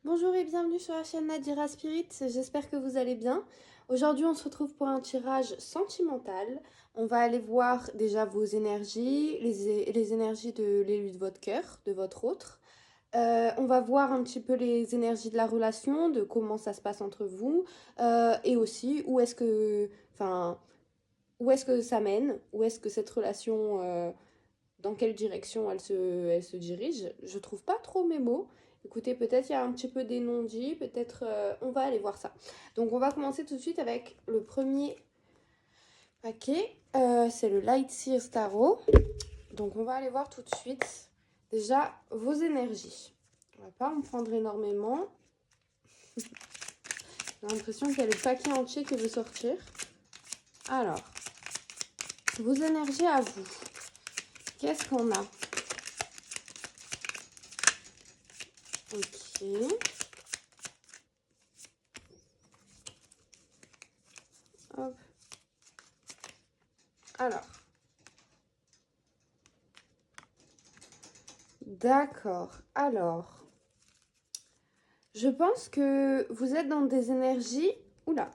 Bonjour et bienvenue sur la chaîne Nadira Spirit, j'espère que vous allez bien. Aujourd'hui on se retrouve pour un tirage sentimental. On va aller voir déjà vos énergies, les énergies de l'élu de votre cœur, de votre autre. On va voir un petit peu les énergies de la relation, de comment ça se passe entre vous, et aussi où est-ce que ça mène, où est-ce que cette relation, dans quelle direction elle se dirige. Je trouve pas trop mes mots. Écoutez, peut-être il y a un petit peu des non-dits, peut-être on va aller voir ça. Donc on va commencer tout de suite avec le premier paquet. C'est le Light Sears Tarot. Donc on va aller voir tout de suite déjà vos énergies. On va pas en prendre énormément. J'ai l'impression qu'il y a le paquet entier qui veut sortir. Alors, vos énergies à vous. Qu'est-ce qu'on a? Ok. Hop. Alors. D'accord. Alors. Je pense que vous êtes dans des énergies. Oula.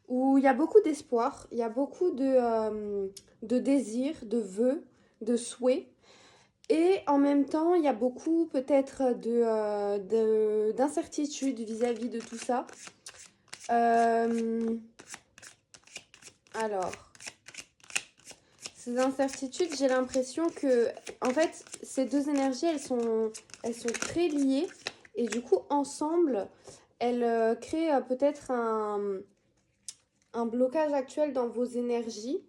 Où il y a beaucoup d'espoir. Il y a beaucoup de désirs, de vœux, de souhaits. Et en même temps, il y a beaucoup peut-être d'incertitude vis-à-vis de tout ça. Alors, ces incertitudes, j'ai l'impression que, en fait, ces deux énergies, elles sont très liées. Et du coup, ensemble, elles créent peut-être un blocage actuel dans vos énergies.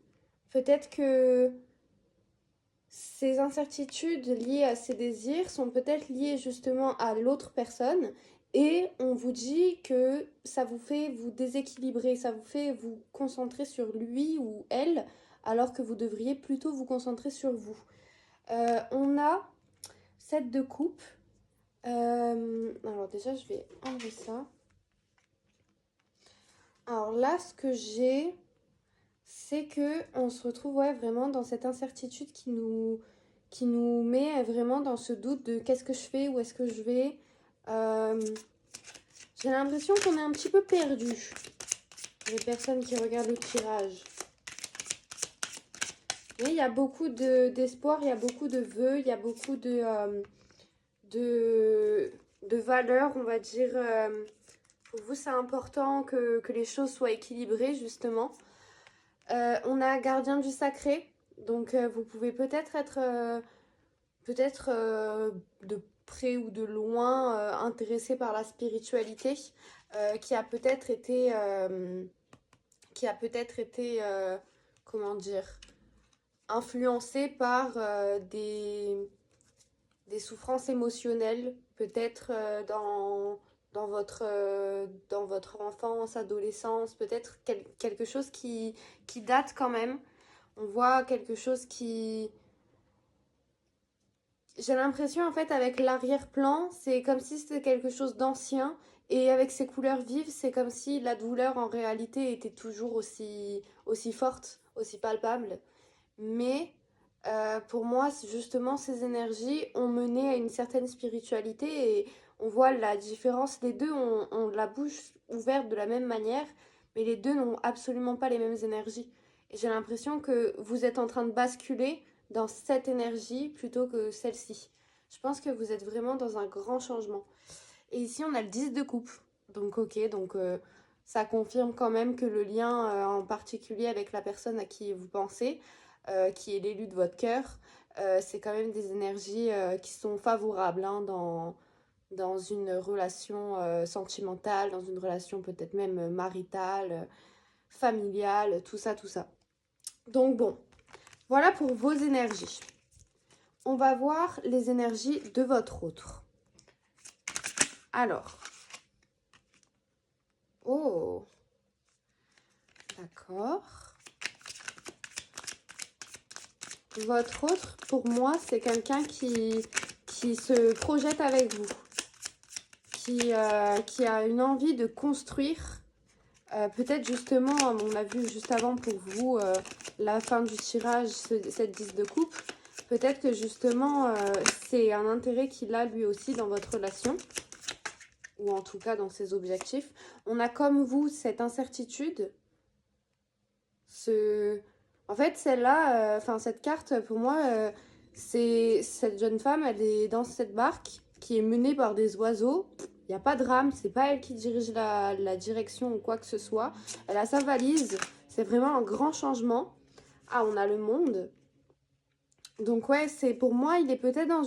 Peut-être que ces incertitudes liées à ces désirs sont peut-être liées justement à l'autre personne et on vous dit que ça vous fait vous déséquilibrer, ça vous fait vous concentrer sur lui ou elle alors que vous devriez plutôt vous concentrer sur vous. On a 7 de coupe. Alors déjà je vais enlever ça. Alors là ce que j'ai c'est que on se retrouve vraiment dans cette incertitude qui nous met vraiment dans ce doute de qu'est-ce que je fais, où est-ce que je vais. Euh, j'ai l'impression qu'on est un petit peu perdu, les personnes qui regardent le tirage. Mais il y a beaucoup d'espoir, il y a beaucoup de vœux, il y a beaucoup de valeurs, on va dire. Pour vous, c'est important que les choses soient équilibrées, justement. On a gardien du sacré, donc vous pouvez peut-être de près ou de loin intéressé par la spiritualité, qui a peut-être été, comment dire, influencé par des souffrances émotionnelles, peut-être dans votre enfance, adolescence, peut-être quelque chose qui date quand même. On voit quelque chose qui... J'ai l'impression en fait avec l'arrière-plan, c'est comme si c'était quelque chose d'ancien et avec ces couleurs vives, c'est comme si la douleur en réalité était toujours aussi forte, aussi palpable. Mais pour moi, justement, ces énergies ont mené à une certaine spiritualité et on voit la différence. Les deux ont la bouche ouverte de la même manière, mais les deux n'ont absolument pas les mêmes énergies. Et j'ai l'impression que vous êtes en train de basculer dans cette énergie plutôt que celle-ci. Je pense que vous êtes vraiment dans un grand changement. Et ici, on a le 10 de coupe. Donc, ok, donc ça confirme quand même que le lien en particulier avec la personne à qui vous pensez, qui est l'élu de votre cœur, c'est quand même des énergies qui sont favorables hein, dans une relation sentimentale, dans une relation peut-être même maritale, familiale, tout ça, tout ça. Donc bon, voilà pour vos énergies. On va voir les énergies de votre autre. Alors, oh, d'accord. Votre autre, pour moi, c'est quelqu'un qui se projette avec vous, qui a une envie de construire. Peut-être justement, on a vu juste avant pour vous la fin du tirage, cette 10 de coupe. Peut-être que justement, c'est un intérêt qu'il a lui aussi dans votre relation. ou en tout cas dans ses objectifs. On a comme vous cette incertitude, ce... En fait, celle-là, enfin cette carte, pour moi, c'est cette jeune femme, elle est dans cette barque qui est menée par des oiseaux. Il n'y a pas de rame, c'est pas elle qui dirige la direction ou quoi que ce soit. Elle a sa valise, c'est vraiment un grand changement. Ah, on a le monde. Donc ouais, c'est pour moi, il est peut-être dans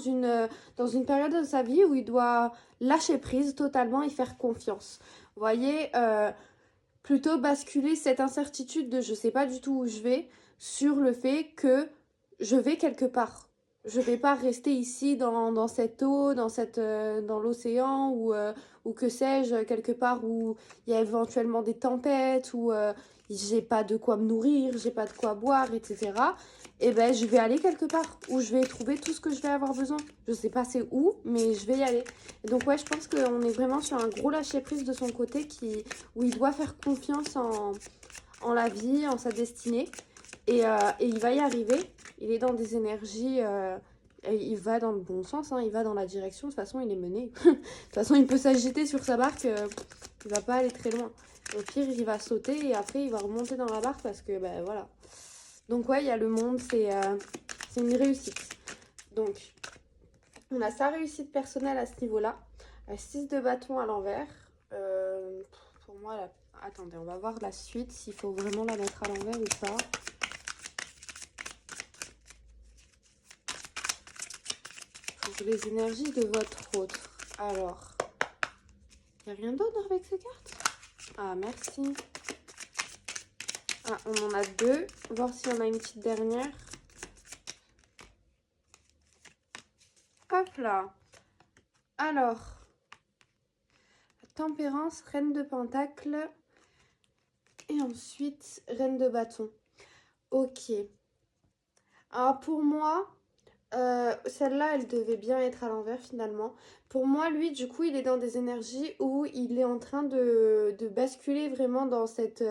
une période de sa vie où il doit lâcher prise totalement et faire confiance. Vous voyez, plutôt basculer cette incertitude de je sais pas du tout où je vais sur le fait que je vais quelque part. Je vais pas rester ici dans cette eau, dans l'océan ou que sais-je, quelque part où il y a éventuellement des tempêtes, où j'ai pas de quoi me nourrir, j'ai pas de quoi boire, etc. Et ben je vais aller quelque part où je vais trouver tout ce que je vais avoir besoin. Je sais pas c'est où, mais je vais y aller. Et donc ouais, je pense qu'on est vraiment sur un gros lâcher-prise de son côté où il doit faire confiance en la vie, en sa destinée. Et il va y arriver. Il est dans des énergies. Et il va dans le bon sens, hein, il va dans la direction. De toute façon, il est mené. De toute façon, il peut s'agiter sur sa barque. Il va pas aller très loin. Au pire, il va sauter et après, il va remonter dans la barque parce que, ben voilà. Donc, ouais, il y a le monde, c'est une réussite. Donc, on a sa réussite personnelle à ce niveau-là. 6 de bâton à l'envers. Pour moi, attendez, on va voir la suite, s'il faut vraiment la mettre à l'envers ou pas. Pour les énergies de votre autre. Alors, il n'y a rien d'autre avec ces cartes? Ah, merci. Ah, on en a 2. Voir s'il y en a une petite dernière. Hop là. Alors, tempérance, reine de pentacle. Et ensuite, reine de bâton. Ok. Alors pour moi, celle-là, elle devait bien être à l'envers finalement. Pour moi, lui, du coup, il est dans des énergies où il est en train de basculer vraiment dans cette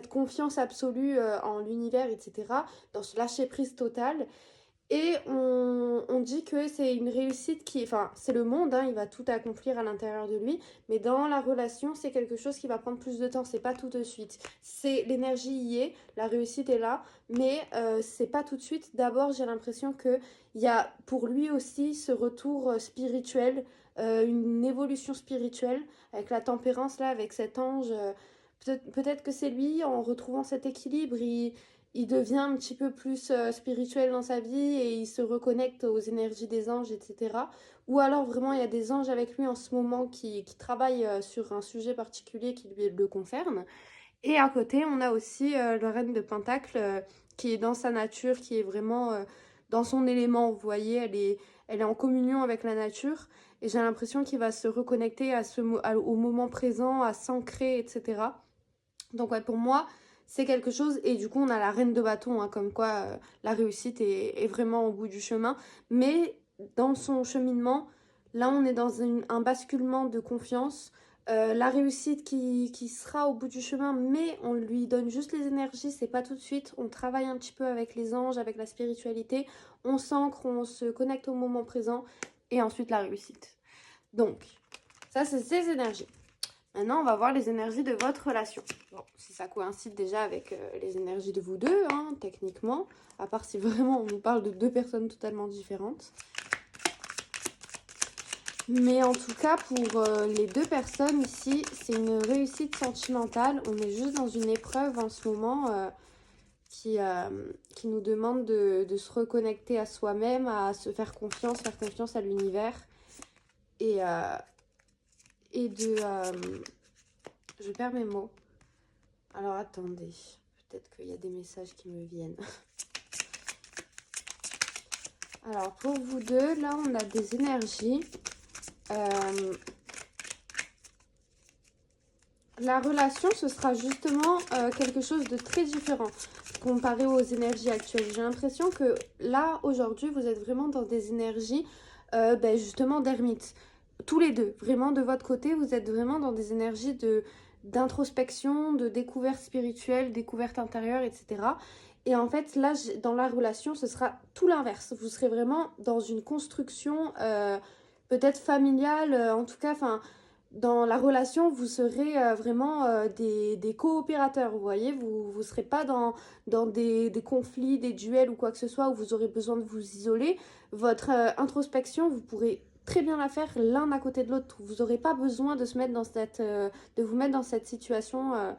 confiance absolue en l'univers, etc. Dans ce lâcher-prise total. Et on dit que c'est une réussite qui... Enfin, c'est le monde, hein, il va tout accomplir à l'intérieur de lui. Mais dans la relation, c'est quelque chose qui va prendre plus de temps. C'est pas tout de suite. L'énergie y est, la réussite est là. Mais c'est pas tout de suite. D'abord, j'ai l'impression qu'il y a pour lui aussi ce retour spirituel, une évolution spirituelle avec la tempérance là, avec cet ange. Peut-être que c'est lui, en retrouvant cet équilibre, il devient un petit peu plus spirituel dans sa vie et il se reconnecte aux énergies des anges, etc. Ou alors vraiment il y a des anges avec lui en ce moment qui travaillent sur un sujet particulier qui lui le concerne. Et à côté, on a aussi le reine de Pentacle qui est dans sa nature, qui est vraiment dans son élément. Vous voyez, elle est en communion avec la nature. Et j'ai l'impression qu'il va se reconnecter au moment présent, à s'ancrer, etc. Donc ouais, pour moi, c'est quelque chose. Et du coup, on a la reine de bâton, hein, comme quoi la réussite est vraiment au bout du chemin. Mais dans son cheminement, là, on est dans un basculement de confiance. La réussite qui sera au bout du chemin, mais on lui donne juste les énergies, c'est pas tout de suite. On travaille un petit peu avec les anges, avec la spiritualité. On s'ancre, on se connecte au moment présent. Et ensuite, la réussite. Donc, ça, c'est ses énergies. Maintenant, on va voir les énergies de votre relation. Bon, si ça coïncide déjà avec les énergies de vous deux, hein, techniquement, à part si vraiment on nous parle de deux personnes totalement différentes. Mais en tout cas, pour les deux personnes ici, c'est une réussite sentimentale. On est juste dans une épreuve en ce moment qui nous demande de se reconnecter à soi-même, à se faire confiance à l'univers et de... je perds mes mots. Alors attendez, peut-être qu'il y a des messages qui me viennent. Alors pour vous deux, là on a des énergies. La relation, ce sera justement quelque chose de très différent comparé aux énergies actuelles. J'ai l'impression que là, aujourd'hui, vous êtes vraiment dans des énergies justement d'ermite. Tous les deux, vraiment de votre côté, vous êtes vraiment dans des énergies d'introspection, de découverte spirituelle, découverte intérieure, etc. Et en fait, là, dans la relation, ce sera tout l'inverse. Vous serez vraiment dans une construction... peut-être familial, en tout cas, enfin, dans la relation, vous serez vraiment des coopérateurs, vous voyez, vous serez pas dans des conflits, des duels ou quoi que ce soit où vous aurez besoin de vous isoler. Votre introspection, vous pourrez très bien la faire l'un à côté de l'autre. Vous n'aurez pas besoin de se mettre dans de vous mettre dans cette situation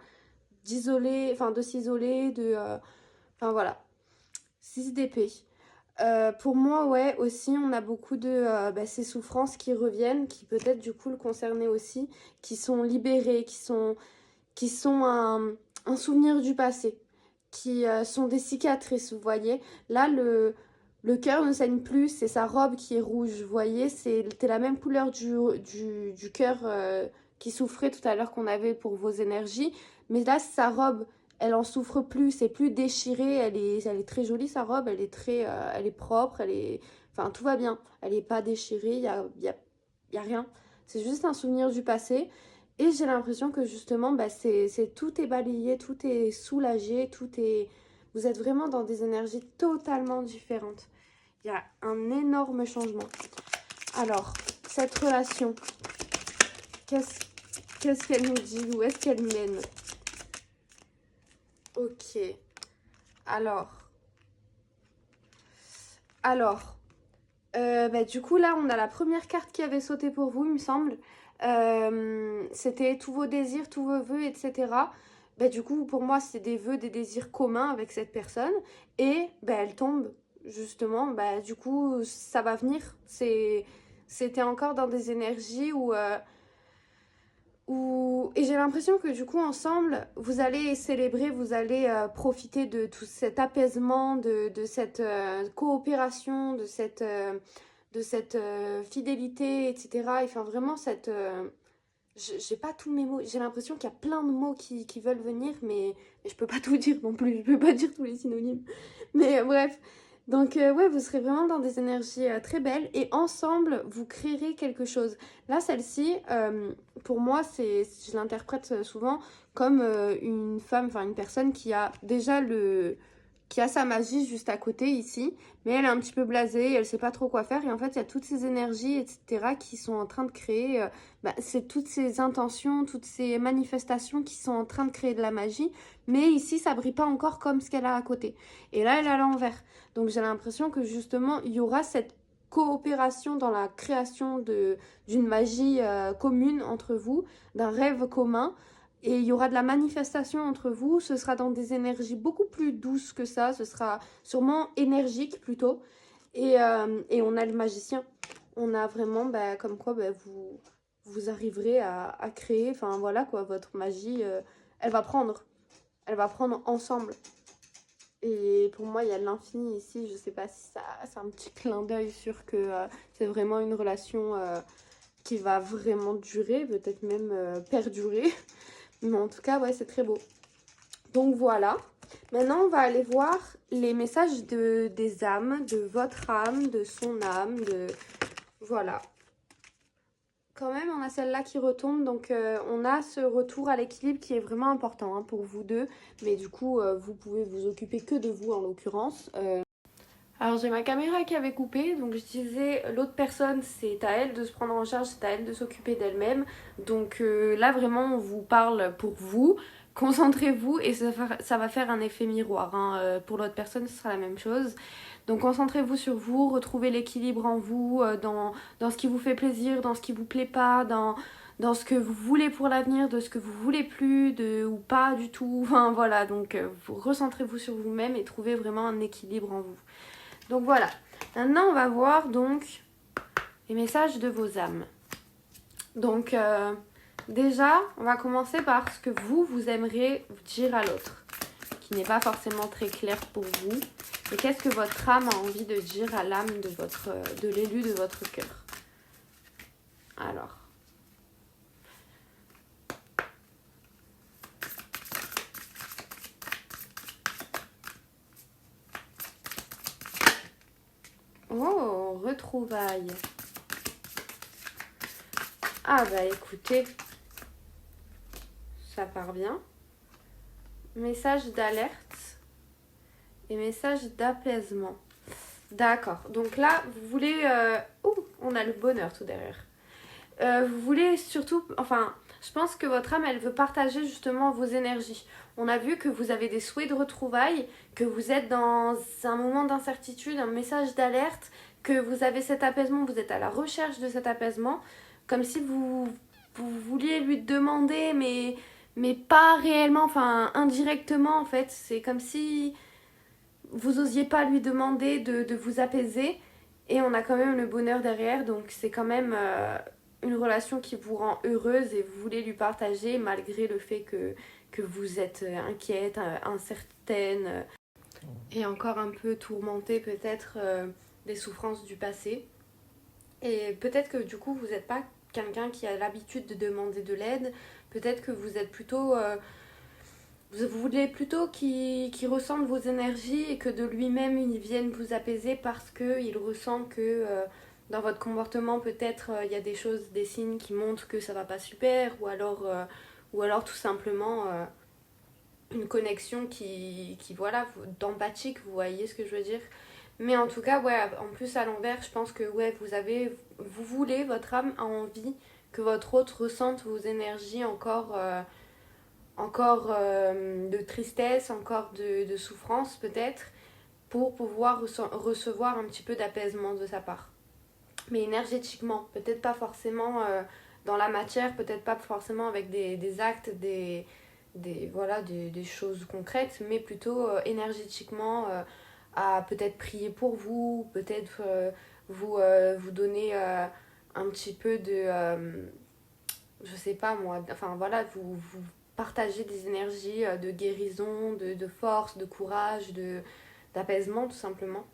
d'isoler, enfin de s'isoler, enfin voilà. 6 d'épée. Pour moi, ouais, aussi, on a beaucoup de ces souffrances qui reviennent, qui peut-être du coup le concernaient aussi, qui sont libérées, qui sont un souvenir du passé, qui sont des cicatrices, vous voyez. Là, le cœur ne saigne plus, c'est sa robe qui est rouge, vous voyez, c'était la même couleur du cœur qui souffrait tout à l'heure qu'on avait pour vos énergies, mais là, sa robe, elle en souffre plus, c'est plus déchiré, elle est très jolie sa robe, elle est propre, enfin tout va bien, elle est pas déchirée, y a rien, c'est juste un souvenir du passé. Et j'ai l'impression que justement, tout est balayé, tout est soulagé, vous êtes vraiment dans des énergies totalement différentes. Il y a un énorme changement. Alors, cette relation, qu'est-ce qu'elle nous dit? Où est-ce qu'elle mène? Ok. Alors, alors, du coup, là, on a la première carte qui avait sauté pour vous, il me semble. C'était tous vos désirs, tous vos vœux, etc. Du coup, pour moi, c'est des vœux, des désirs communs avec cette personne. Et elle tombe, justement. Du coup, ça va venir. C'était encore dans des énergies et j'ai l'impression que du coup, ensemble, vous allez célébrer, vous allez profiter de tout cet apaisement, de cette coopération, de cette fidélité, etc. Enfin, vraiment, j'ai pas tous mes mots. J'ai l'impression qu'il y a plein de mots qui veulent venir, mais je peux pas tout dire non plus. Je peux pas dire tous les synonymes. Mais bref. Donc, ouais, vous serez vraiment dans des énergies très belles et ensemble, vous créerez quelque chose. Là, celle-ci, pour moi, je l'interprète souvent comme une femme, enfin une personne qui a déjà qui a sa magie juste à côté ici, mais elle est un petit peu blasée, elle sait pas trop quoi faire et en fait il y a toutes ces énergies etc qui sont en train de créer, c'est toutes ces intentions, toutes ces manifestations qui sont en train de créer de la magie, mais ici ça brille pas encore comme ce qu'elle a à côté et là elle est à l'envers, donc j'ai l'impression que justement il y aura cette coopération dans la création d'une magie commune entre vous, d'un rêve commun. Et il y aura de la manifestation entre vous, ce sera dans des énergies beaucoup plus douces que ça, ce sera sûrement énergique plutôt. Et on a le magicien. On a vraiment comme quoi vous arriverez à créer, enfin voilà quoi, votre magie, elle va prendre. Elle va prendre ensemble. Et pour moi, il y a de l'infini ici. Je sais pas si ça, c'est un petit clin d'œil sur que c'est vraiment une relation qui va vraiment durer, peut-être même perdurer. Mais en tout cas, ouais, c'est très beau. Donc voilà. Maintenant, on va aller voir les messages des âmes, de votre âme, de son âme, Voilà. Quand même, on a celle-là qui retombe, donc on a ce retour à l'équilibre qui est vraiment important pour vous deux. Mais du coup, vous pouvez vous occuper que de vous en l'occurrence. Alors j'ai ma caméra qui avait coupé, donc je disais l'autre personne c'est à elle de se prendre en charge, c'est à elle de s'occuper d'elle-même. Donc là vraiment on vous parle pour vous, concentrez-vous et ça va faire un effet miroir. Pour l'autre personne ce sera la même chose. Donc concentrez-vous sur vous, retrouvez l'équilibre en vous, dans ce qui vous fait plaisir, dans ce qui vous plaît pas, dans ce que vous voulez pour l'avenir, de ce que vous voulez plus, ou pas du tout. Enfin voilà, donc recentrez-vous sur vous-même et trouvez vraiment un équilibre en vous. Donc voilà, maintenant on va voir donc les messages de vos âmes. Donc déjà, on va commencer par ce que vous aimeriez dire à l'autre, qui n'est pas forcément très clair pour vous. Et qu'est-ce que votre âme a envie de dire à l'âme de l'élu de votre cœur? Alors. Oh, retrouvailles. Ah écoutez, ça part bien. Message d'alerte et message d'apaisement. D'accord, donc là, vous voulez... on a le bonheur tout derrière. Vous voulez surtout, enfin, je pense que votre âme, elle veut partager justement vos énergies. On a vu que vous avez des souhaits de retrouvailles, que vous êtes dans un moment d'incertitude, un message d'alerte, que vous avez cet apaisement, vous êtes à la recherche de cet apaisement, comme si vous vouliez lui demander, mais pas réellement, enfin indirectement en fait. C'est comme si vous osiez pas lui demander de vous apaiser, et on a quand même le bonheur derrière, donc c'est quand même une relation qui vous rend heureuse et vous voulez lui partager malgré le fait que vous êtes inquiète, incertaine et encore un peu tourmentée peut-être des souffrances du passé. Et peut-être que du coup vous n'êtes pas quelqu'un qui a l'habitude de demander de l'aide, peut-être que vous êtes plutôt... vous voulez plutôt qu'il ressente vos énergies et que de lui-même il vienne vous apaiser parce qu'il ressent que dans votre comportement peut-être il y a des choses, des signes qui montrent que ça va pas super, ou alors tout simplement une connexion qui voilà, d'empathique, vous voyez ce que je veux dire. Mais en tout cas, ouais, en plus à l'envers, je pense que ouais, vous voulez, votre âme a envie que votre autre ressente vos énergies encore de tristesse, encore de souffrance peut-être, pour pouvoir recevoir un petit peu d'apaisement de sa part. Mais énergétiquement, peut-être pas forcément dans la matière, peut-être pas forcément avec des actes, voilà, des choses concrètes, mais plutôt énergétiquement, à peut-être prier pour vous, peut-être vous donner un petit peu je sais pas moi, enfin voilà, vous partagez des énergies de guérison, de force, de courage, d'apaisement tout simplement.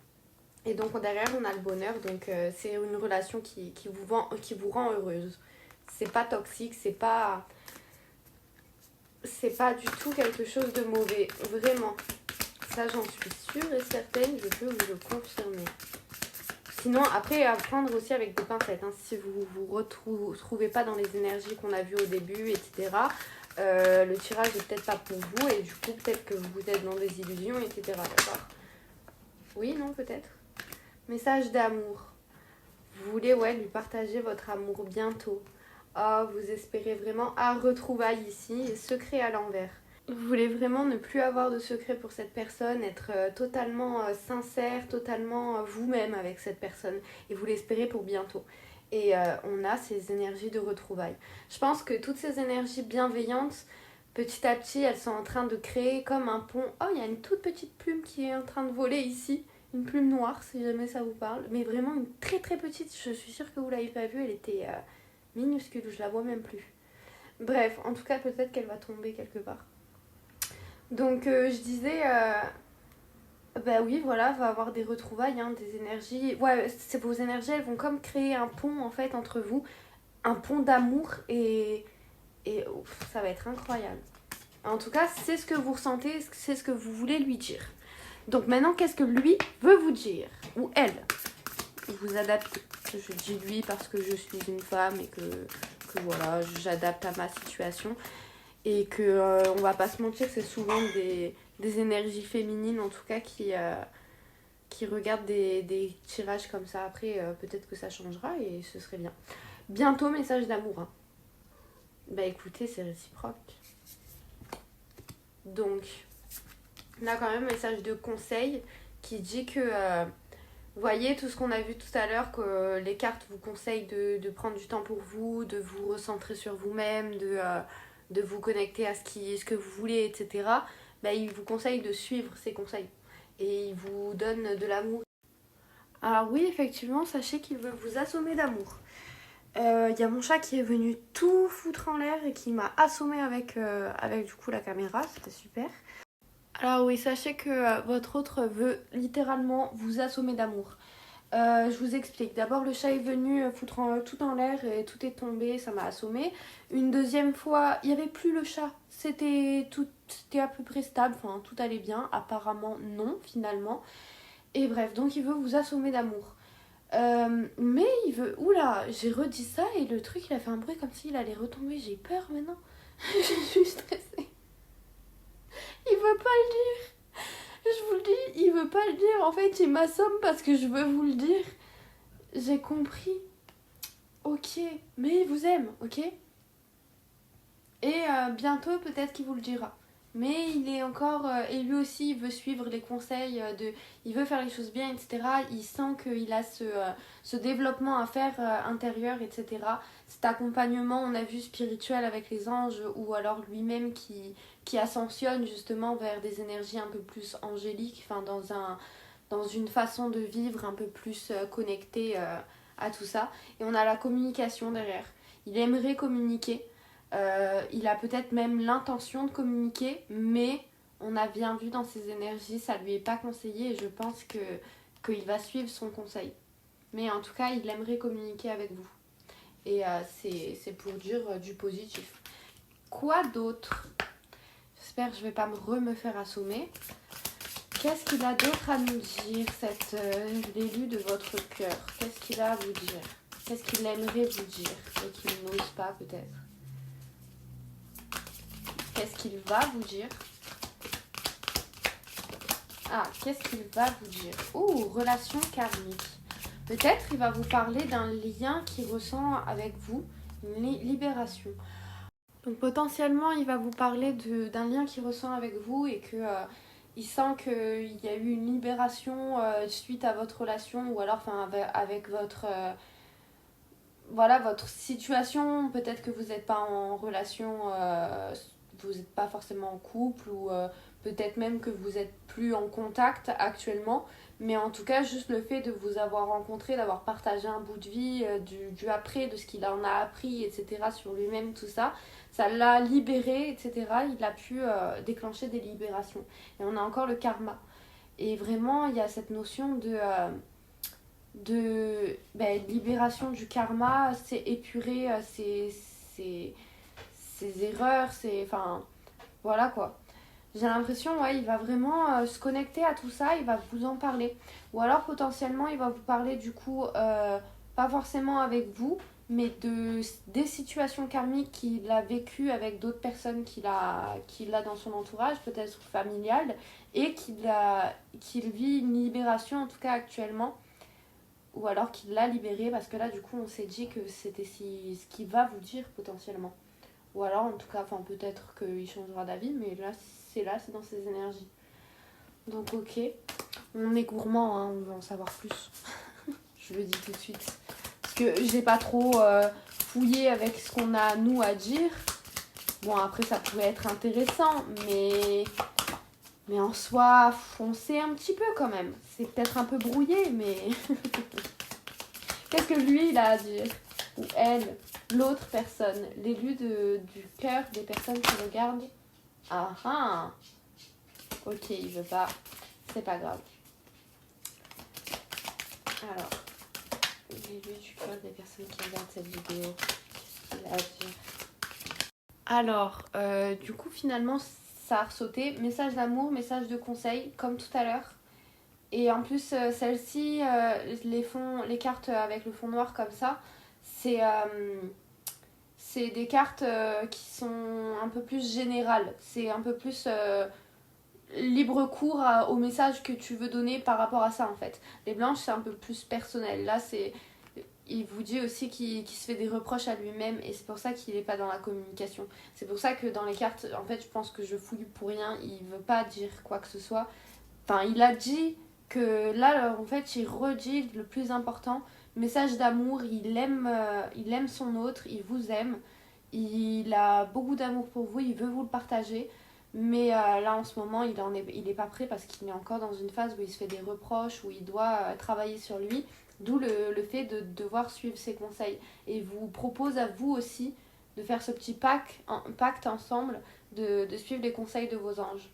Et donc derrière on a le bonheur, donc c'est une relation qui vous rend heureuse. C'est pas toxique, c'est pas du tout quelque chose de mauvais, vraiment. Ça j'en suis sûre et certaine, je peux vous le confirmer. Sinon, après, à prendre aussi avec des pincettes. Hein, si vous vous retrouvez pas dans les énergies qu'on a vues au début, etc., le tirage est peut-être pas pour vous et du coup, peut-être que vous êtes dans des illusions, etc. D'accord. Oui, non, peut-être. Message d'amour. Vous voulez, ouais, lui partager votre amour bientôt. Oh, vous espérez vraiment un retrouvaille ici, secret à l'envers. Vous voulez vraiment ne plus avoir de secret pour cette personne, être totalement sincère, totalement vous-même avec cette personne. Et vous l'espérez pour bientôt. Et on a ces énergies de retrouvailles. Je pense que toutes ces énergies bienveillantes, petit à petit, elles sont en train de créer comme un pont. Oh, il y a une toute petite plume qui est en train de voler ici. Une plume noire, si jamais ça vous parle. Mais vraiment une très très petite. Je suis sûre que vous l'avez pas vue. Elle était minuscule. Je la vois même plus. Bref, en tout cas, peut-être qu'elle va tomber quelque part. Donc je disais, bah oui, voilà, va avoir des retrouvailles, hein, des énergies. Ouais, vos énergies, elles vont comme créer un pont en fait entre vous, un pont d'amour et ouf, ça va être incroyable. En tout cas, c'est ce que vous ressentez, c'est ce que vous voulez lui dire. Donc maintenant, qu'est-ce que lui veut vous dire? Ou elle? Vous adaptez. Je dis lui parce que je suis une femme et que voilà, j'adapte à ma situation. Et que on va pas se mentir, c'est souvent des énergies féminines en tout cas qui regardent des tirages comme ça. Après peut-être que ça changera et ce serait bien. Bientôt message d'amour, hein. Bah écoutez, c'est réciproque. Donc on a quand même un message de conseil qui dit que voyez tout ce qu'on a vu tout à l'heure, que les cartes vous conseillent de prendre du temps pour vous, de vous recentrer sur vous-même, de vous connecter à ce que vous voulez, etc. Bah, il vous conseille de suivre ces conseils. Et il vous donne de l'amour. Alors oui, effectivement, sachez qu'il veut vous assommer d'amour. Il y a mon chat qui est venu tout foutre en l'air et qui m'a assommé avec du coup la caméra, c'était super. Alors oui, sachez que votre autre veut littéralement vous assommer d'amour. Je vous explique. D'abord, le chat est venu foutre tout en l'air et tout est tombé, ça m'a assommé. Une deuxième fois, il n'y avait plus le chat. C'était à peu près stable, enfin tout allait bien. Apparemment, non, finalement. Et bref, donc il veut vous assommer d'amour. Mais il veut... Oula, j'ai redit ça et le truc, il a fait un bruit comme s'il allait retomber. J'ai peur maintenant. Je suis stressée. Il veut pas le dire. Je vous le dis, il veut pas le dire. En fait, il m'assomme parce que je veux vous le dire. J'ai compris. Ok, mais il vous aime, ok? Et bientôt, peut-être qu'il vous le dira. Mais il est encore... et lui aussi, il veut suivre les conseils il veut faire les choses bien, etc. Il sent qu'il a ce développement à faire intérieur, etc. Cet accompagnement, on a vu, spirituel avec les anges, ou alors lui-même qui ascensionne justement vers des énergies un peu plus angéliques, enfin dans une façon de vivre un peu plus connectée à tout ça. Et on a la communication derrière. Il aimerait communiquer. Il a peut-être même l'intention de communiquer, mais on a bien vu dans ses énergies, ça lui est pas conseillé et je pense qu'il va suivre son conseil. Mais en tout cas, il aimerait communiquer avec vous. Et c'est pour dire du positif. Quoi d'autre? J'espère que je vais pas me faire assommer. Qu'est-ce qu'il a d'autre à nous dire, l'élu de votre cœur? Qu'est-ce qu'il a à vous dire? Qu'est-ce qu'il aimerait vous dire et qu'il n'ose pas peut-être? Qu'est-ce qu'il va vous dire? Ah, qu'est-ce qu'il va vous dire? Oh, relation karmique. Peut-être il va vous parler d'un lien qu'il ressent avec vous, une libération. Donc potentiellement, il va vous parler d'un lien qu'il ressent avec vous et que il sent qu'il y a eu une libération suite à votre relation ou alors avec votre voilà votre situation. Peut-être que vous n'êtes pas en relation, vous n'êtes pas forcément en couple ou peut-être même que vous n'êtes plus en contact actuellement. Mais en tout cas, juste le fait de vous avoir rencontré, d'avoir partagé un bout de vie, du après, de ce qu'il en a appris, etc. sur lui-même, tout ça, ça l'a libéré, etc. Il a pu déclencher des libérations. Et on a encore le karma. Et vraiment, il y a cette notion de libération du karma, c'est épurer ses erreurs, enfin, voilà quoi. J'ai l'impression, ouais, il va vraiment se connecter à tout ça, il va vous en parler. Ou alors potentiellement, il va vous parler du coup, pas forcément avec vous, mais des situations karmiques qu'il a vécues avec d'autres personnes qu'il a dans son entourage, peut-être familial, et qu'il vit une libération, en tout cas actuellement, ou alors qu'il l'a libéré, parce que là, du coup, on s'est dit que c'était ce qu'il va vous dire potentiellement. Ou alors, en tout cas, enfin, peut-être qu'il changera d'avis, mais là, c'est dans ses énergies. Donc, ok. On est gourmand, hein, on veut en savoir plus. Je le dis tout de suite. Parce que j'ai pas trop fouillé avec ce qu'on a, nous, à dire. Bon, après, ça pourrait être intéressant, mais en soi, on sait un petit peu quand même. C'est peut-être un peu brouillé, mais... Qu'est-ce que lui, il a à dire? Ou elle, l'autre personne, l'élu du cœur des personnes qui regardent. Ah ah. Ok, il veut pas. C'est pas grave. Alors, l'élu du cœur des personnes qui regardent cette vidéo. Qu'est-ce qu'il a à dire? Alors, du coup, finalement, ça a ressauté. Message d'amour, message de conseil, comme tout à l'heure. Et en plus, celle-ci, les cartes avec le fond noir comme ça, c'est des cartes qui sont un peu plus générales. C'est un peu plus libre cours au message que tu veux donner par rapport à ça en fait. Les blanches, c'est un peu plus personnel. Là, il vous dit aussi qu'il se fait des reproches à lui-même et c'est pour ça qu'il n'est pas dans la communication. C'est pour ça que dans les cartes, en fait, je pense que je fouille pour rien. Il veut pas dire quoi que ce soit. Enfin, il a dit que là, en fait, il redit le plus important. Message d'amour, il aime son autre, il vous aime. Il a beaucoup d'amour pour vous, il veut vous le partager. Mais là, en ce moment, il est pas prêt parce qu'il est encore dans une phase où il se fait des reproches, où il doit travailler sur lui. D'où le fait de devoir suivre ses conseils. Et il vous propose à vous aussi de faire ce petit pacte ensemble, de suivre les conseils de vos anges.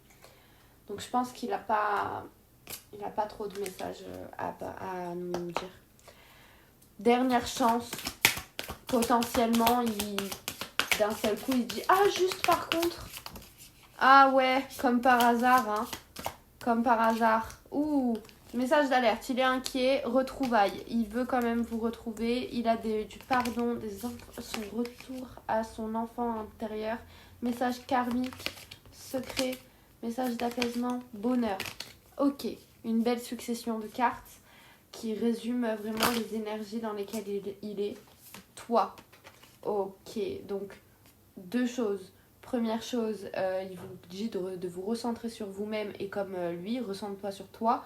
Donc je pense qu'il a pas trop de messages à nous dire. Dernière chance, potentiellement, d'un seul coup, il dit « Ah, juste par contre !» Ah ouais, comme par hasard, hein. Comme par hasard. Ouh, message d'alerte, il est inquiet, retrouvailles. Il veut quand même vous retrouver. Il a du pardon, son retour à son enfant intérieur. Message karmique, secret, message d'apaisement, bonheur. Ok, une belle succession de cartes qui résume vraiment les énergies dans lesquelles il est. toi. Ok, donc 2 choses. Première chose, il vous dit de vous recentrer sur vous-même et comme lui, recentre-toi sur toi.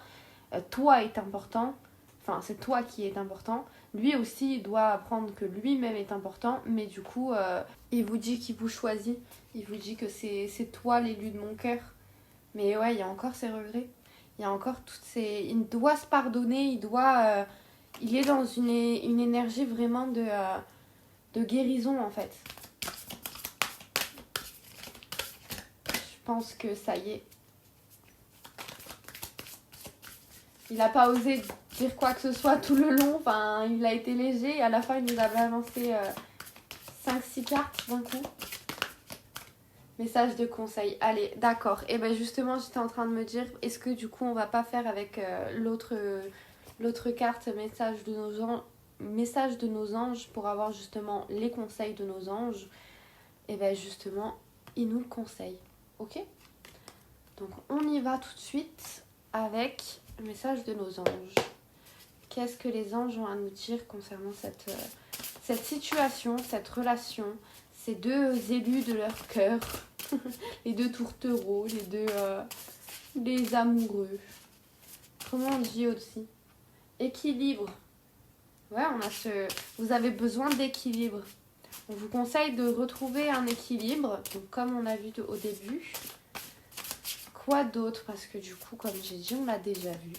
Toi est important, enfin c'est toi qui est important. Lui aussi il doit apprendre que lui-même est important, mais du coup il vous dit qu'il vous choisit. Il vous dit que c'est toi l'élu de mon cœur. Mais ouais, il y a encore ses regrets. Il y a encore toutes ces... Il doit se pardonner, il est dans une énergie vraiment de guérison en fait. Je pense que ça y est. Il n'a pas osé dire quoi que ce soit tout le long. Enfin, il a été léger et à la fin, il nous a balancé 5-6 cartes d'un coup. Message de conseil. Allez, d'accord. Et bien justement, j'étais en train de me dire, est-ce que du coup, on va pas faire avec l'autre carte, message de nos anges pour avoir justement les conseils de nos anges. Et bien justement, ils nous le conseillent. Ok ? Donc, on y va tout de suite avec le message de nos anges. Qu'est-ce que les anges ont à nous dire concernant cette situation, cette relation, ces 2 élus de leur cœur, les 2 tourtereaux, les amoureux. Comment on dit aussi ? Équilibre. Ouais, vous avez besoin d'équilibre. On vous conseille de retrouver un équilibre, donc comme on a vu au début. Quoi d'autre ? Parce que du coup, comme j'ai dit, on l'a déjà vu.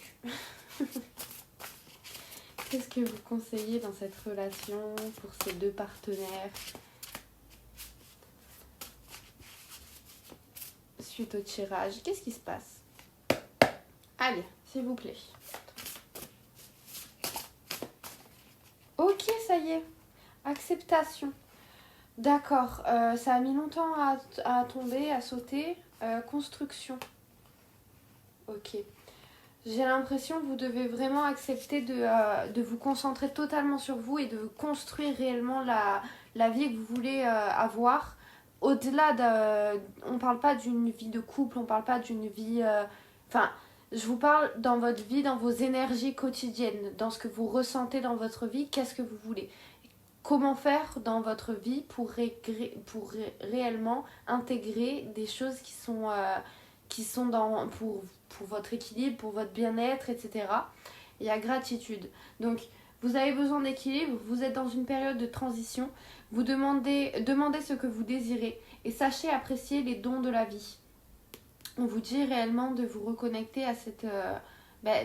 Qu'est-ce que vous conseillez dans cette relation pour ces 2 partenaires suite au tirage? Qu'est-ce qui se passe? Allez, s'il vous plaît. Ok, ça y est. Acceptation. D'accord, ça a mis longtemps à tomber, à sauter. Construction. Ok. J'ai l'impression que vous devez vraiment accepter de vous concentrer totalement sur vous et de construire réellement la vie que vous voulez avoir. Au-delà on ne parle pas d'une vie de couple, on ne parle pas d'une vie... Enfin, je vous parle dans votre vie, dans vos énergies quotidiennes, dans ce que vous ressentez dans votre vie, qu'est-ce que vous voulez. Comment faire dans votre vie pour réellement intégrer des choses qui sont pour votre équilibre, pour votre bien-être, etc. Il y a gratitude. Donc, vous avez besoin d'équilibre, vous êtes dans une période de transition, vous demandez ce que vous désirez et sachez apprécier les dons de la vie. On vous dit réellement de vous reconnecter à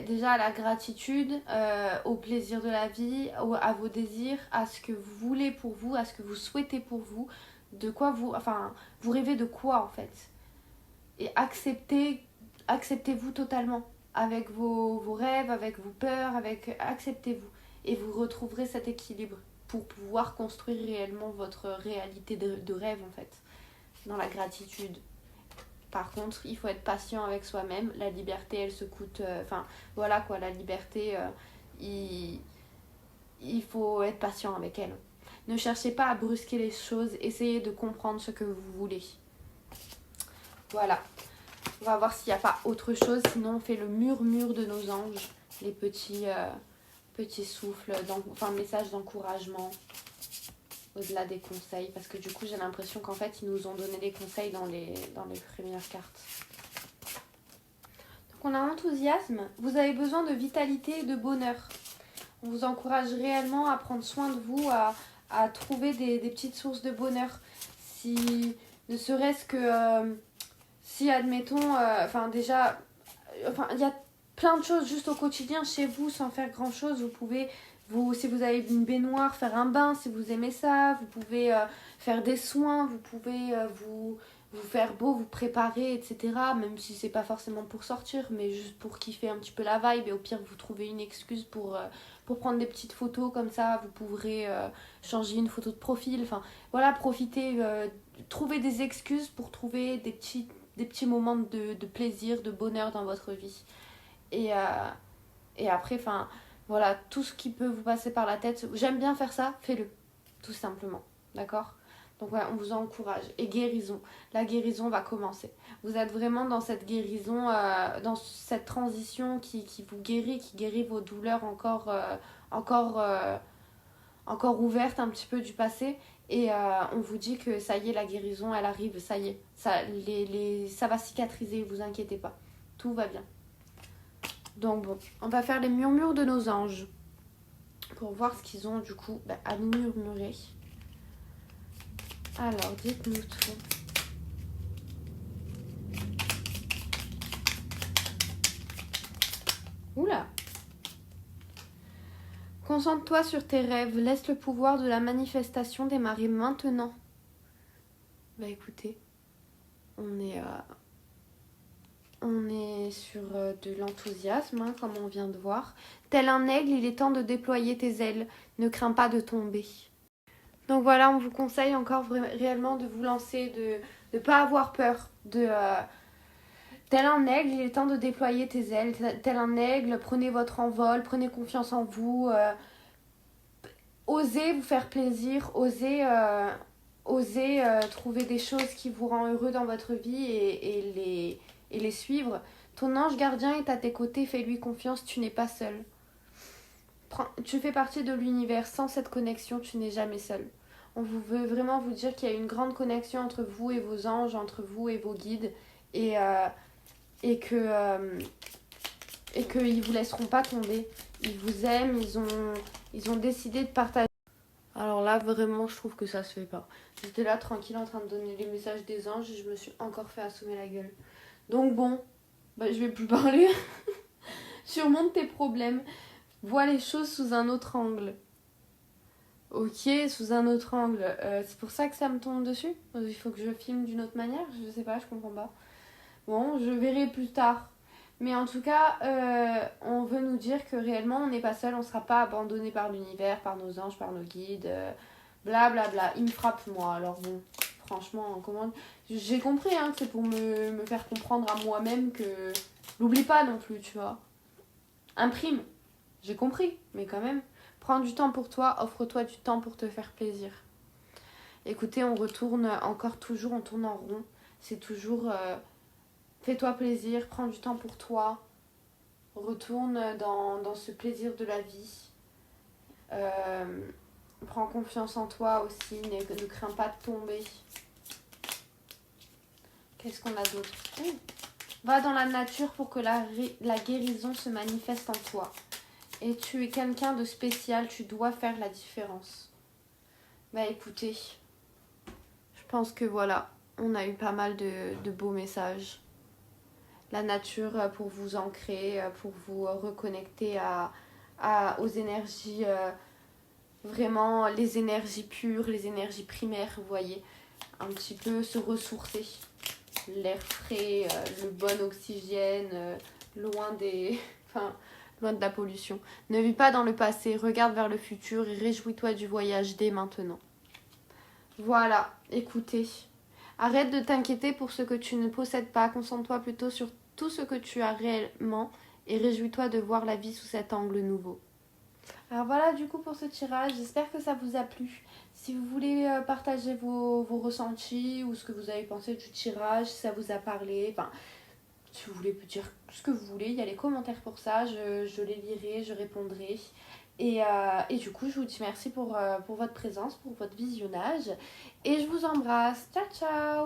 déjà à la gratitude, au plaisir de la vie, à vos désirs, à ce que vous voulez pour vous, à ce que vous souhaitez pour vous, vous rêvez de quoi en fait. Et acceptez-vous totalement avec vos rêves, avec vos peurs, acceptez-vous. Et vous retrouverez cet équilibre pour pouvoir construire réellement votre réalité de rêve en fait, dans la gratitude. Par contre, il faut être patient avec soi-même. La liberté, elle se coûte... voilà quoi, la liberté, il faut être patient avec elle. Ne cherchez pas à brusquer les choses. Essayez de comprendre ce que vous voulez. Voilà. On va voir s'il n'y a pas autre chose. Sinon, on fait le murmure de nos anges. Les petits souffles, messages d'encouragement. Au-delà des conseils. Parce que du coup, j'ai l'impression qu'en fait, ils nous ont donné des conseils dans les premières cartes. Donc, on a enthousiasme. Vous avez besoin de vitalité et de bonheur. On vous encourage réellement à prendre soin de vous, à trouver des petites sources de bonheur. Ne serait-ce que... si, admettons... il y a plein de choses juste au quotidien chez vous sans faire grand-chose. Vous pouvez... si vous avez une baignoire, faire un bain si vous aimez ça. Vous pouvez faire des soins. Vous pouvez vous faire beau, vous préparer, etc. Même si c'est pas forcément pour sortir, mais juste pour kiffer un petit peu la vibe. Et au pire, vous trouvez une excuse pour prendre des petites photos comme ça. Vous pourrez changer une photo de profil. Enfin, voilà, profitez. Trouvez des excuses pour trouver des petits moments de plaisir, de bonheur dans votre vie. Et après, voilà, tout ce qui peut vous passer par la tête. J'aime bien faire ça, faites-le. Tout simplement. D'accord ? Donc ouais, on vous encourage. Et guérison. La guérison va commencer. Vous êtes vraiment dans cette guérison, dans cette transition qui vous guérit, qui guérit vos douleurs encore encore ouverte un petit peu du passé. Et on vous dit que ça y est, la guérison, elle arrive, ça y est. Ça va cicatriser, vous inquiétez pas. Tout va bien. Donc bon, on va faire les murmures de nos anges. Pour voir ce qu'ils ont du coup à nous murmurer. Alors, dites-nous tout. Oula! Concentre-toi sur tes rêves, laisse le pouvoir de la manifestation démarrer maintenant. Bah écoutez, on est sur de l'enthousiasme, hein, comme on vient de voir. Tel un aigle, il est temps de déployer tes ailes. Ne crains pas de tomber. Donc voilà, on vous conseille encore réellement de vous lancer, de ne pas avoir peur. Tel un aigle, il est temps de déployer tes ailes. Tel un aigle, prenez votre envol, prenez confiance en vous. Osez vous faire plaisir, osez trouver des choses qui vous rendent heureux dans votre vie et les suivre. Ton ange gardien est à tes côtés, fais-lui confiance, tu n'es pas seul. Tu fais partie de l'univers, sans cette connexion, tu n'es jamais seul. On veut vraiment vous dire qu'il y a une grande connexion entre vous et vos anges, entre vous et vos guides, et qu'ils ne vous laisseront pas tomber. Ils vous aiment, ils ont décidé de partager. Alors là, vraiment, je trouve que ça se fait pas. J'étais là, tranquille, en train de donner les messages des anges, et je me suis encore fait assommer la gueule. Donc bon, je vais plus parler. Surmonte tes problèmes. Vois les choses sous un autre angle. Ok, sous un autre angle. C'est pour ça que ça me tombe dessus. Il faut que je filme d'une autre manière. Je sais pas, je comprends pas. Bon, je verrai plus tard. Mais en tout cas, on veut nous dire que réellement, on n'est pas seul. On ne sera pas abandonné par l'univers, par nos anges, par nos guides. Blablabla. Bla bla. Il me frappe, moi. Alors bon, franchement, comment... J'ai compris hein, que c'est pour me faire comprendre à moi-même que... N'oublie pas non plus, tu vois. Imprime. J'ai compris, mais quand même. Prends du temps pour toi, offre-toi du temps pour te faire plaisir. Écoutez, on retourne encore toujours, on tourne en rond. C'est toujours fais-toi plaisir, prends du temps pour toi. Retourne dans ce plaisir de la vie. Prends confiance en toi aussi, ne crains pas de tomber. Qu'est-ce qu'on a d'autre? Va dans la nature pour que la guérison se manifeste en toi. Et tu es quelqu'un de spécial, tu dois faire la différence. Écoutez, je pense que voilà, on a eu pas mal de beaux messages. La nature pour vous ancrer, pour vous reconnecter aux énergies, vraiment les énergies pures, les énergies primaires, vous voyez. Un petit peu se ressourcer. L'air frais, le bon oxygène, loin des... loin de la pollution. Ne vis pas dans le passé, regarde vers le futur et réjouis-toi du voyage dès maintenant. Voilà, écoutez. Arrête de t'inquiéter pour ce que tu ne possèdes pas, concentre-toi plutôt sur tout ce que tu as réellement et réjouis-toi de voir la vie sous cet angle nouveau. Alors voilà du coup pour ce tirage, j'espère que ça vous a plu. Si vous voulez partager vos ressentis ou ce que vous avez pensé du tirage, si ça vous a parlé, si vous voulez dire ce que vous voulez, il y a les commentaires pour ça, je les lirai, je répondrai. Et du coup, je vous dis merci pour votre présence, pour votre visionnage. Et je vous embrasse. Ciao, ciao!